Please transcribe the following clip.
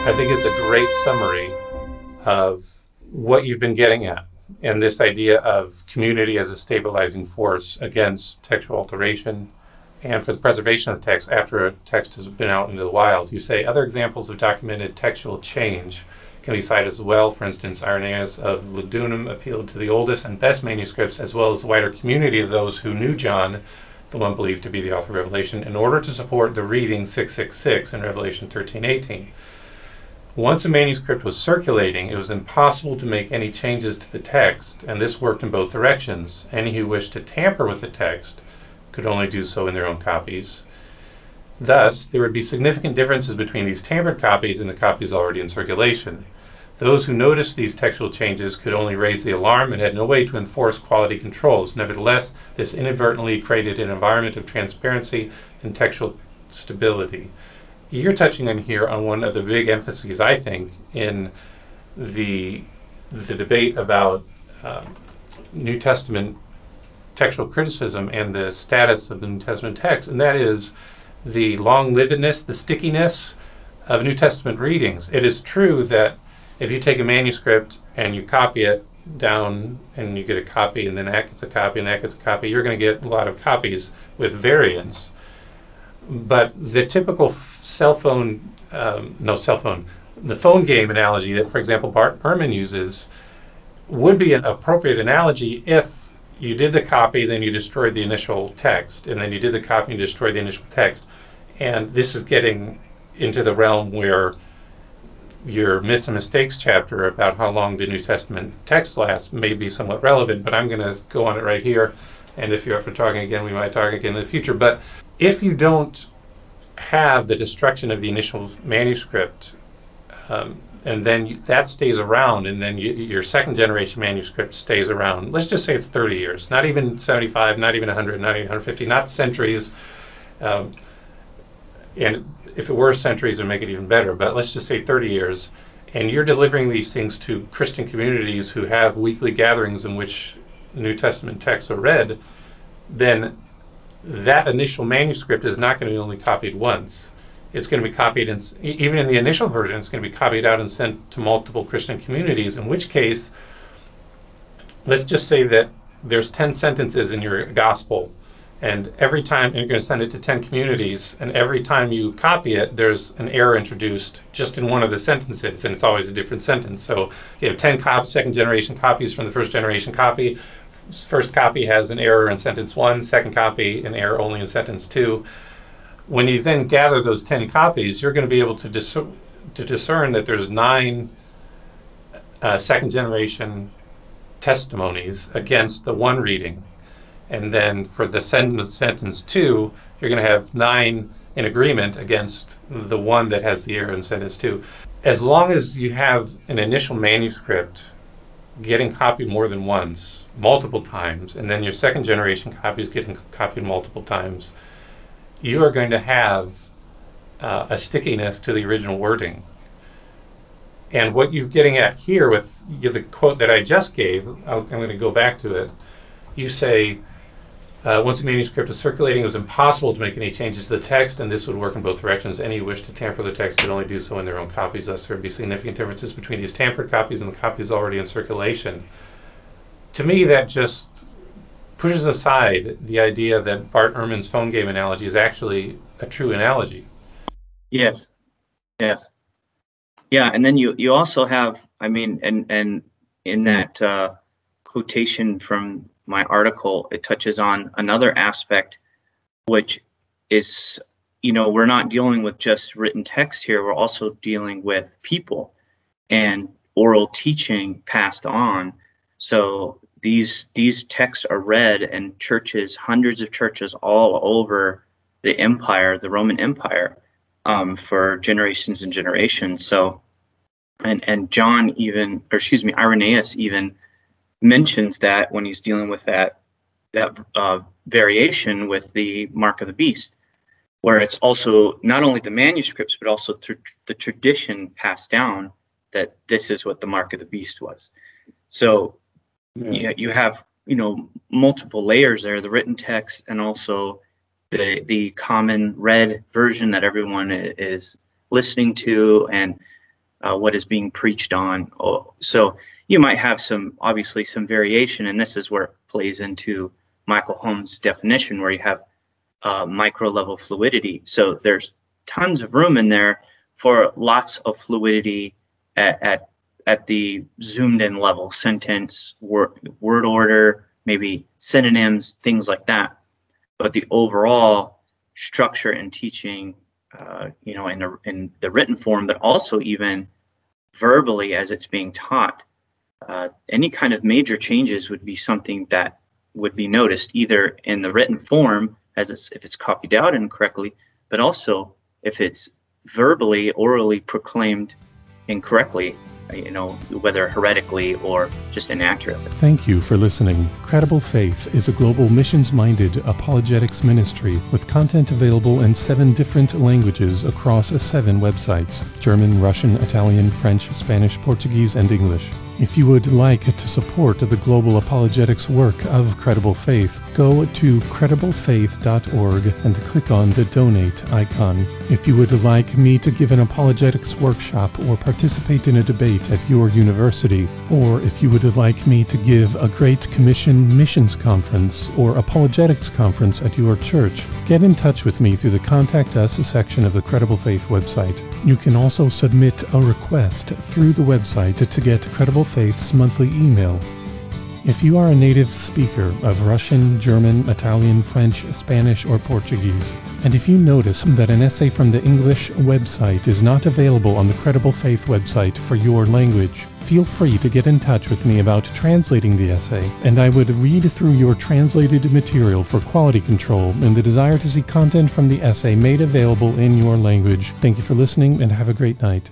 I think it's a great summary of what you've been getting at, and this idea of community as a stabilizing force against textual alteration and for the preservation of the text after a text has been out into the wild. You say other examples of documented textual change can be cited as well. For instance, Irenaeus of Lugdunum appealed to the oldest and best manuscripts as well as the wider community of those who knew John, the one believed to be the author of Revelation, in order to support the reading 666 in Revelation 13:18. Once a manuscript was circulating, it was impossible to make any changes to the text, and this worked in both directions. Any who wished to tamper with the text could only do so in their own copies. Thus, there would be significant differences between these tampered copies and the copies already in circulation. Those who noticed these textual changes could only raise the alarm and had no way to enforce quality controls. Nevertheless, this inadvertently created an environment of transparency and textual stability. You're touching on here on one of the big emphases, I think, in the debate about New Testament textual criticism and the status of the New Testament text, and that is the long-livedness, the stickiness of New Testament readings. It is true that if you take a manuscript and you copy it down and you get a copy and then that gets a copy and that gets a copy, you're going to get a lot of copies with variants. But the typical the phone game analogy that, for example, Bart Ehrman uses would be an appropriate analogy if you did the copy, then you destroyed the initial text, and then you did the copy and destroyed the initial text. And this is getting into the realm where your myths and mistakes chapter about how long the New Testament text lasts may be somewhat relevant, but I'm going to go on it right here. And if you're up for talking again, we might talk again in the future. But if you don't have the destruction of the initial manuscript, and then that stays around, and then your second generation manuscript stays around. Let's just say it's 30 years, not even 75, not even 100, not even 150, not centuries. And if it were centuries, it would make it even better. But let's just say 30 years, and you're delivering these things to Christian communities who have weekly gatherings in which New Testament texts are read, then that initial manuscript is not going to be only copied once. It's going to be copied, even in the initial version, it's going to be copied out and sent to multiple Christian communities, in which case, let's just say that there's 10 sentences in your gospel, and every time, and you're going to send it to 10 communities, and every time you copy it, there's an error introduced just in one of the sentences, and it's always a different sentence. So you have 10 second generation copies from the first generation copy. First copy has an error in sentence 1, second copy an error only in sentence 2. When you then gather those 10 copies, you're going to be able to discern that there's 9 second generation testimonies against the one reading. And then for the sentence 2, you're going to have 9 in agreement against the one that has the error in sentence 2. As long as you have an initial manuscript getting copied more than once, multiple times, and then your second generation copy is getting copied multiple times, you are going to have a stickiness to the original wording. And what you're getting at here with the quote that I just gave, I'm going to go back to it. You say, once a manuscript was circulating, it was impossible to make any changes to the text, and this would work in both directions. Any who wish to tamper the text could only do so in their own copies. Thus, there would be significant differences between these tampered copies and the copies already in circulation. To me, that just pushes aside the idea that Bart Ehrman's phone game analogy is actually a true analogy. Yes. Yes. Yeah, and then you also have, I mean, and in that quotation from my article, it touches on another aspect, which is, we're not dealing with just written text here. We're also dealing with people and oral teaching passed on. So these texts are read in churches, hundreds of churches all over the empire, the Roman Empire, for generations and generations. So, and John even, or excuse me, Irenaeus even mentions that when he's dealing with that variation with the mark of the beast, where it's also not only the manuscripts but also the tradition passed down that this is what the mark of the beast was. So you have multiple layers there, the written text and also the common read version that everyone is listening to, and what is being preached on. So you might have obviously some variation, and this is where it plays into Michael Holmes' definition, where you have micro level fluidity. So there's tons of room in there for lots of fluidity at the zoomed in level, sentence, word order, maybe synonyms, things like that. But the overall structure and teaching, in the written form, but also even verbally as it's being taught, any kind of major changes would be something that would be noticed either in the written form, if it's copied out incorrectly, but also if it's verbally, orally proclaimed incorrectly, whether heretically or just inaccurately. Thank you for listening. Credible Faith is a global missions-minded apologetics ministry with content available in 7 different languages across 7 websites: German, Russian, Italian, French, Spanish, Portuguese, and English. If you would like to support the global apologetics work of Credible Faith, go to crediblefaith.org and click on the donate icon. If you would like me to give an apologetics workshop or participate in a debate at your university, or if you would like me to give a Great Commission missions conference or apologetics conference at your church, get in touch with me through the Contact Us section of the Credible Faith website. You can also submit a request through the website to get Credible Faith's monthly email. If you are a native speaker of Russian, German, Italian, French, Spanish, or Portuguese, and if you notice that an essay from the English website is not available on the Credible Faith website for your language, feel free to get in touch with me about translating the essay, and I would read through your translated material for quality control and the desire to see content from the essay made available in your language. Thank you for listening, and have a great night.